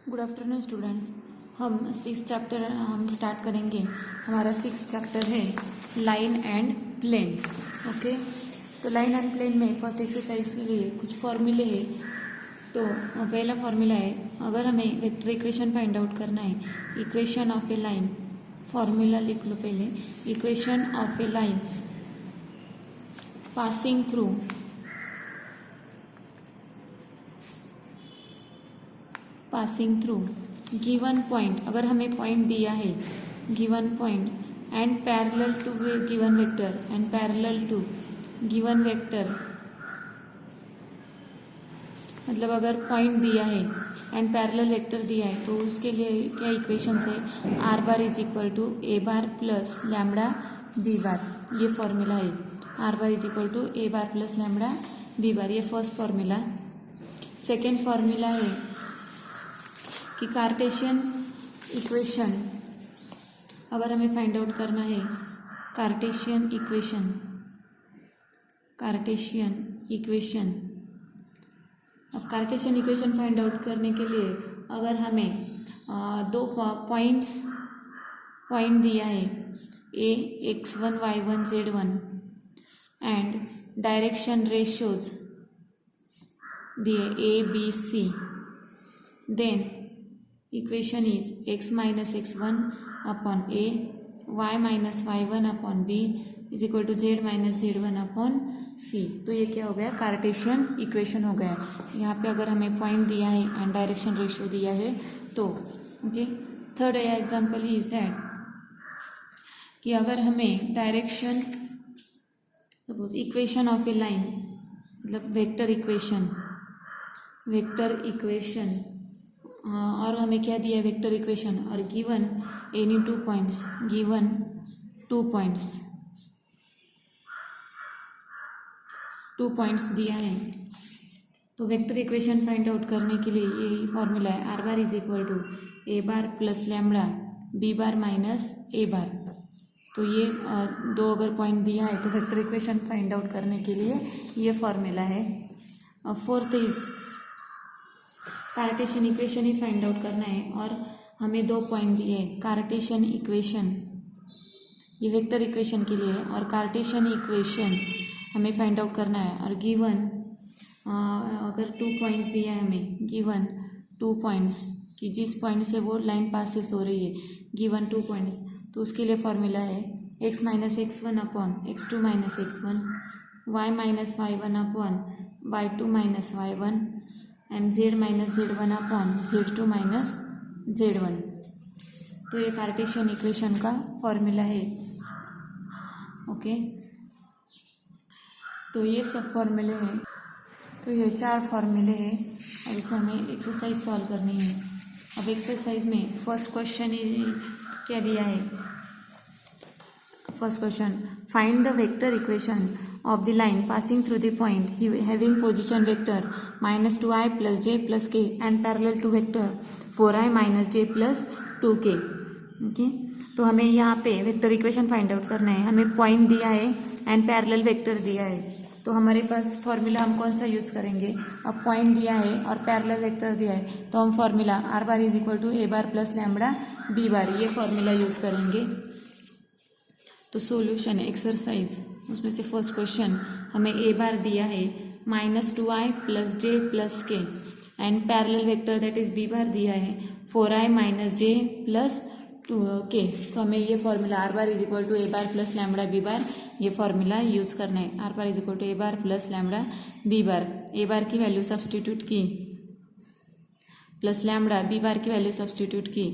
Good afternoon students. हम six chapter हम start करेंगे। हमारा सिक्स चैप्टर है लाइन एंड प्लेन। ओके, तो लाइन एंड प्लेन में फर्स्ट एक्सरसाइज के लिए कुछ फॉर्मूले हैं। तो पहला फॉर्मूला है, अगर हमें वेक्टर इक्वेशन फाइंड आउट करना है, equation of a line, formula लिख लो पहले। Equation of a line passing through given point, अगर हमें पॉइंट दिया है given point and parallel to given vector and parallel to given vector, मतलब अगर पॉइंट दिया है एंड पैरेलल वेक्टर दिया है तो उसके लिए क्या इक्वेशन है, are bar is equal to A bar plus lambda B bar. ये फॉर्मूला है, are bar is equal to A bar plus lambda B bar. ये फर्स्ट फॉर्मूला। सेकेंड फॉर्मूला है कि कार्टेशियन इक्वेशन, अगर हमें फाइंड आउट करना है Cartesian equation. अब कार्टेशियन इक्वेशन फाइंड आउट करने के लिए अगर हमें दो पॉइंट दिया है, a x1 y1 z1 and direction ratios दिए a b c, then equation is x minus x1 upon a, y minus y1 upon b is equal to z minus z1 upon c। तो ये क्या हो गया, Cartesian equation हो गया। यहाँ पे अगर हमें पॉइंट दिया है एंड डायरेक्शन रेशियो दिया है तो okay. Third example is that कि अगर हमें direction, suppose equation of a line, मतलब वेक्टर इक्वेशन और हमें क्या दिया है, वेक्टर इक्वेशन, और गिवन एनी टू पॉइंट्स दिया है। तो वेक्टर इक्वेशन फाइंड आउट करने के लिए यही फॉर्मूला है, are bar is equal to A bar plus lambda B bar minus A bar. तो ये दो अगर पॉइंट दिया है तो वेक्टर इक्वेशन फाइंड आउट करने के लिए ये फॉर्मूला है। Fourth is Cartesian equation he find out करना है और हमें दो पॉइंट दिए हैं। कार्टेशियन इक्वेशन ये वेक्टर इक्वेशन के लिए है और कार्टेशियन इक्वेशन हमें फाइंड आउट करना है। और गिवन अगर 2 पॉइंट्स दिया है हमें, गिवन 2 पॉइंट्स कि जिस पॉइंट से वो लाइन पासिस हो रही है, गिवन 2 पॉइंट्स, तो उसके लिए फॉर्मूला है x minus x1 upon x2 minus x1, y minus y1 upon y2 minus y1 and z minus z1 upon z2 minus z1। तो ये कार्टेशियन इक्वेशन का फॉर्मूला है। ओके, तो ये सब फॉर्मूले हैं। तो ये 4 फॉर्मूले हैं और उसे हमें एक्सरसाइज सॉल्व करनी है। अब एक्सरसाइज में फर्स्ट क्वेश्चन क्या दिया है, first question, find the vector equation of the line passing through the point having position vector -2i plus j plus k and parallel to vector 4i minus j plus 2k। Okay, तो हमें यहाँ पे vector equation find out करना है। हमें point दिया है and parallel vector दिया है, तो हमारे पास फॉर्मूला हम कौन सा यूज करेंगे। अब पॉइंट दिया है और पैरेलल वेक्टर दिया है तो हम formula are bar is equal to A bar plus lambda B bar, ये फॉर्मूला यूज करेंगे। तो सॉल्यूशन एक्सरसाइज, उसमें से फर्स्ट क्वेश्चन हमें ए बार दिया है -2i plus j plus k and parallel vector that is b bar दिया है 4i minus j plus 2k। तो हमें ये formula are bar is equal to A bar plus lambda B bar, ये formula use करना है। Are bar is equal to A bar plus lambda B bar, A bar की value substitute की plus lambda, B bar की value substitute की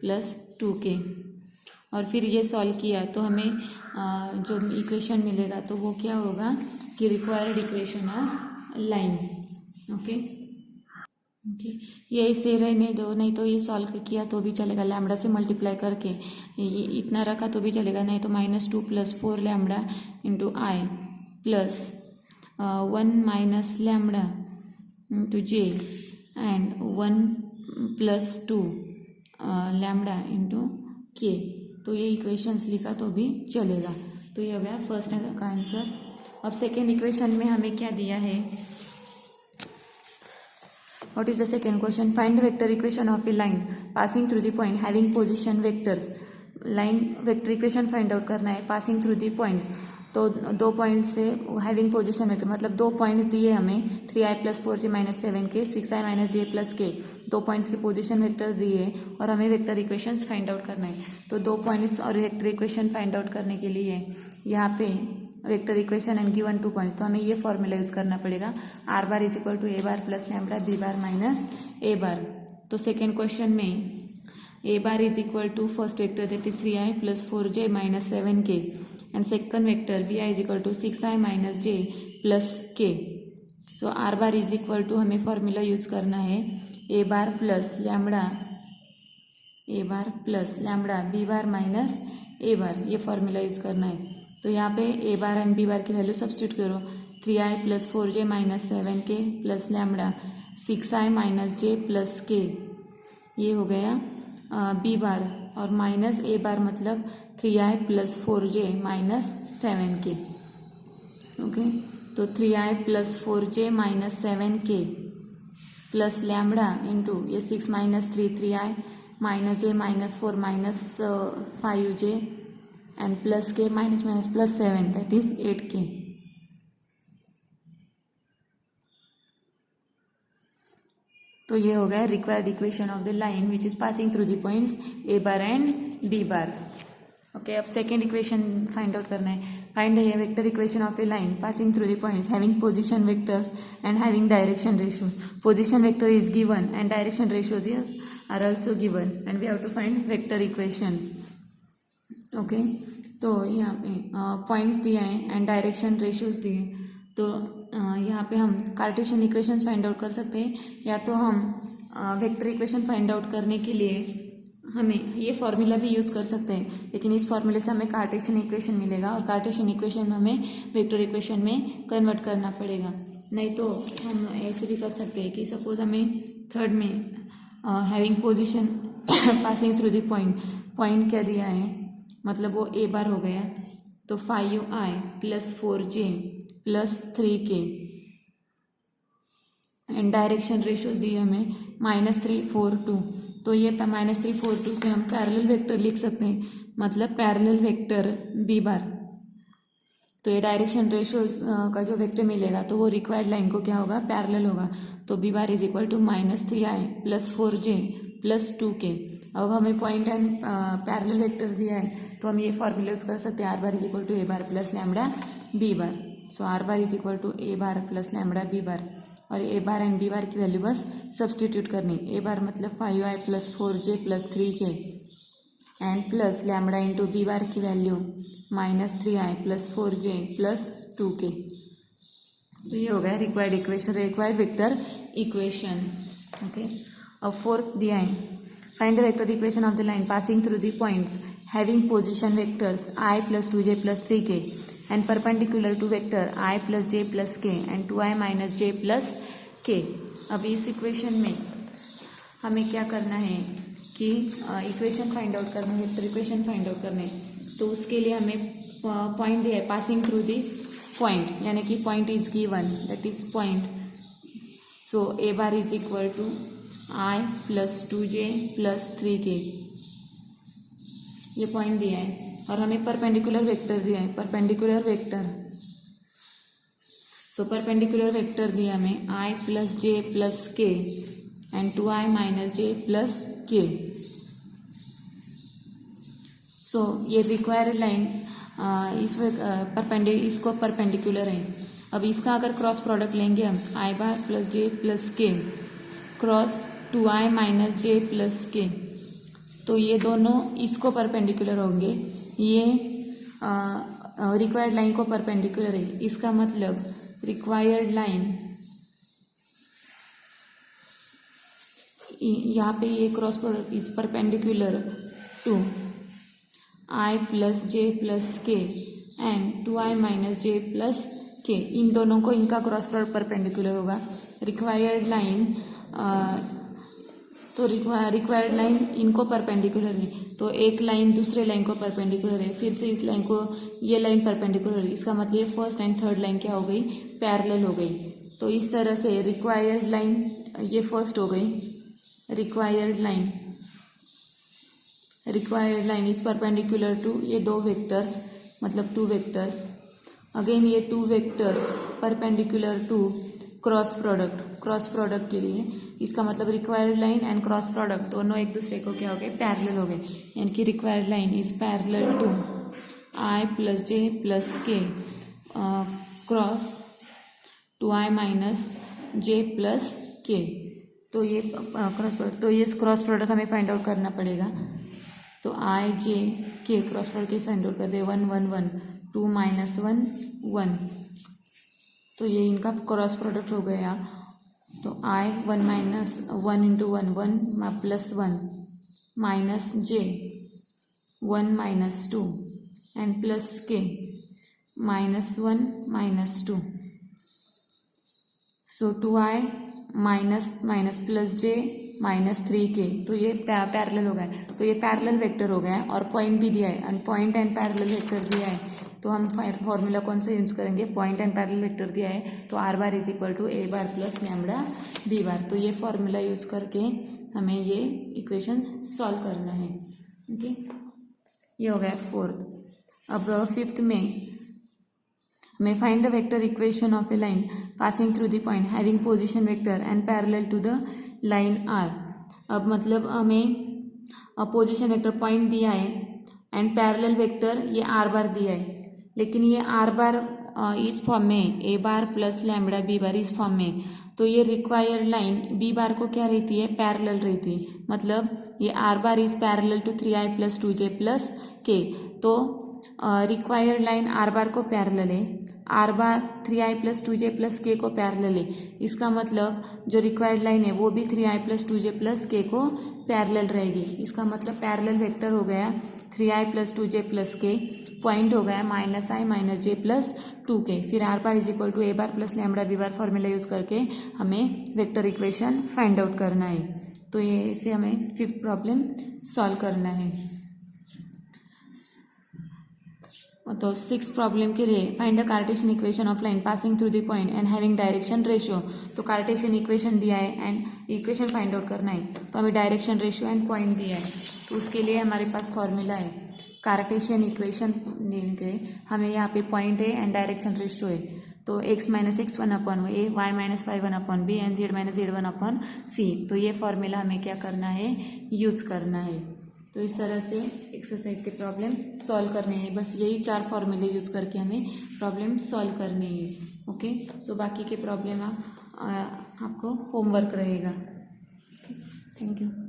plus 2k, और फिर ये सॉल्व किया तो हमें जो इक्वेशन मिलेगा तो वो क्या होगा कि required equation of line. Okay, ये इसे रहने दो, नहीं तो ये सॉल्व किया तो भी चलेगा, लैम्बडा से मल्टीप्लाई करके ये इतना रखा तो भी चलेगा, नहीं तो -2 plus 4 lambda into I plus 1 minus lambda into J and 1 plus 2 lambda into के। तो ये इक्वेशंस लिखा तो भी चलेगा। तो ये हो गया फर्स्ट का आंसर। अब सेकेंड इक्वेशन में हमें क्या दिया है, What is the second question? Find the vector equation of a line passing through the point having position vectors. Line vector equation find out करना है पासिंग थ्रू दी पॉइंट्स। तो 2 points से having position vector मतलब 2 points दिए हमें 3i + 4j - 7k 6i - j + k 2 points के position vectors दिए और हमें वेक्टर इक्वेशंस फाइंड आउट करना है। तो 2 पॉइंट्स और वेक्टर इक्वेशन फाइंड आउट करने के लिए यहाँ पे vector equation and given 2 points, तो हमें ये फॉर्मूला यूज करना पड़ेगा r bar = a bar + lambda b bar - a bar। तो सेकेंड क्वेश्चन में a bar = first vector that is 3i + 4j - 7k and second vector vi = 6i - j + k। so r bar = हमें formula use करना है a bar + lambda b bar - a bar, ये formula use करना है। तो यहाँ पे a bar and b bar की वैल्यू सब्स्टिट्यूट करो 3i + 4j - 7k + lambda 6i - j + k, ये हो गया बी बार और माइनस ए बार मतलब 3i + 4j - 7k। ओके, तो 3i + 4j - 7k plus lambda into ये 6 - 3 3i - j - 4 - 5j and plus k + 7 that is 8k। तो ये हो गया required equation of the line which is passing through the points a bar and b bar। Okay, अब second equation find out करना है। Find the vector equation of a line passing through the points having position vectors and having direction ratio. Position vector is given and direction ratios are also given and we have to find vector equation. Okay, तो यहाँ पे points दिए हैं and direction ratios दिए, तो यहाँ पे हम कार्टेशियन इक्वेशंस फाइंड आउट कर सकते हैं या तो हम वेक्टर इक्वेशन फाइंड आउट करने के लिए हमें ये फॉर्मूला भी यूज़ कर सकते हैं, लेकिन इस फॉर्मूले से हमें कार्टेशियन इक्वेशन मिलेगा और कार्टेशियन इक्वेशन हमें वेक्टर इक्वेशन में कन्वर्ट करना पड़ेगा। नहीं तो हम ऐसे भी कर सकते हैं कि सपोज हमें थर्ड में having position passing through the point क्या दिया है, मतलब वो a बार हो गया, तो 5i + 4j + 3k and direction ratios दिए हमें -3 4 2। तो ये -3 4 2 से हम पैरेलल वेक्टर लिख सकते हैं, मतलब पैरेलल वेक्टर b बार। तो ये डायरेक्शन रेशियोज का जो वेक्टर मिलेगा तो वो रिक्वायर्ड लाइन को क्या होगा, पैरेलल होगा। तो b बार = -3i + 4j + 2k। अब हमें पॉइंट एंड पैरेलल वेक्टर दिया है तो हम ये फॉर्मूला यूज कर सकते हैं r bar = a bar + lambda b bar। So r bar = a bar + lambda b bar और a bar and b bar की वैल्यू बस सब्सटीट्यूट करनी। a bar मतलब 5i + 4j + 3k and plus lambda into b bar की value -3i + 4j + 2k। तो ये हो गया required equation, required vector equation. Okay, अब फोर्थ दिया है find the vector equation of the line passing through the points having position vectors i + 2j + 3k and perpendicular to vector i + j + k and 2i - j + k। अब इस equation में हमें क्या करना है कि इक्वेशन फाइंड आउट करना है, वेक्टर इक्वेशन फाइंड आउट करना है। तो उसके लिए हमें पॉइंट दिया है पासिंग थ्रू दी पॉइंट, यानी कि point is given that is point. So a bar = i + 2j + 3k, ये पॉइंट दिया है और हमें परपेंडिकुलर वेक्टर दिया है, perpendicular vector. So perpendicular vector दिया हमें i + j + k and 2i - j + k। सो ये रिक्वायर्ड लाइन इसको परपेंडिकुलर है। अब इसका अगर क्रॉस प्रोडक्ट लेंगे हम i bar + j + k cross 2i - j + k, तो ये दोनों इसको परपेंडिकुलर होंगे, ये रिक्वायर्ड लाइन को परपेंडिकुलर है। इसका मतलब रिक्वायर्ड लाइन यहाँ पे ये cross product is perpendicular to i + j + k and 2i - j + k। इन दोनों को इनका क्रॉस प्रोडक्ट परपेंडिकुलर होगा। रिक्वायर्ड लाइन तो रिक्वायर्ड लाइन इनको परपेंडिकुलर है, तो एक लाइन दूसरे लाइन को परपेंडिकुलर है, फिर से इस लाइन को ये लाइन परपेंडिकुलर है। इसका मतलब ये फर्स्ट एंड थर्ड लाइन क्या हो गई, पैरेलल हो गई। तो इस तरह से रिक्वायर्ड लाइन ये फर्स्ट हो गई। Required line is perpendicular to ये दो वेक्टर्स, मतलब टू वेक्टर्स। अगेन ये two vectors perpendicular to cross product के लिए, इसका मतलब required line and cross product दोनों एक दूसरे को क्या हो गए, पैरेलल हो गए। यानी कि required line is parallel to i plus j plus k cross two i minus j plus k. तो ये क्रॉस प्रोडक्ट हमें फाइंड आउट करना पड़ेगा। तो i j k cross product कैसे फाइंड आउट करते हैं, 1 1 1 2 माइनस 1 1, तो ये इनका क्रॉस प्रोडक्ट हो गया। तो आई 1 minus 1 into 1 1 plus 1 minus J 1 minus 2 and plus के माइनस 1 माइनस 2। सो 2i माइनस प्लस जे माइनस 3k, तो ये पैरेलल हो गया है। तो ये पैरेलल वेक्टर हो गया है और पॉइंट भी दिया है, and point and parallel vector दिया है। तो हम फॉर्मूला कौन सा यूज करेंगे, पॉइंट एंड पैरेलल वेक्टर दिया है तो r bar is equal to a bar plus lambda b bar. तो ये फॉर्मूला यूज करके हमें ये इक्वेशंस सॉल्व करना है। ओके, ये हो गया फोर्थ। अब फिफ्थ में हमें find the vector equation of a line passing through the point having position vector and parallel to the line r। अब मतलब हमें पोजीशन वेक्टर पॉइंट दिया है एंड पैरेलल वेक्टर ये r बार दिया है, लेकिन ये r बार इस फॉर्म में a bar plus lambda b बार इस फॉर्म में। तो ये रिक्वायर्ड लाइन b बार को क्या रहती है, पैरेलल रहती है। मतलब ये r bar is parallel to 3i plus 2j plus k। तो रिक्वायर्ड लाइन r बार को पैरेलल है, r bar 3i plus 2j plus k को पैरेलल है। इसका मतलब जो रिक्वायर्ड लाइन है वो भी 3i plus 2j plus k को पैरेलल रहेगी। इसका मतलब पैरेलल वेक्टर हो गया 3i plus 2j plus k, point हो गया minus i minus j plus 2k। फिर r bar is equal to a bar plus lambda b bar formula use करके हमें वेक्टर इक्वेशन फाइंड आउट करना है। तो ये इसे हमें फिफ्थ प्रॉब्लम सॉल्व करना है। तो सिक्स प्रॉब्लम के लिए find the Cartesian equation of line passing through the point and having direction ratio. तो कार्टेशियन इक्वेशन दिया है एंड इक्वेशन फाइंड आउट करना है, तो हमें डायरेक्शन रेशियो एंड पॉइंट दिया है। तो उसके लिए हमारे पास फॉर्मूला है कार्टेशियन इक्वेशन के, हमें यहाँ पे पॉइंट है एंड डायरेक्शन रेशियो है। तो x minus x 1 upon a, y minus y 1 upon b and z minus z 1 upon c. तो ये फॉर्मूला हमें क्या करना है, यूज करना है। तो इस तरह से एक्सरसाइज के प्रॉब्लम सॉल्व करने हैं। बस यही 4 फॉर्मूले यूज करके हमें प्रॉब्लम सॉल्व करने हैं। ओके, सो बाकी के प्रॉब्लम आपको होमवर्क रहेगा। Thank you.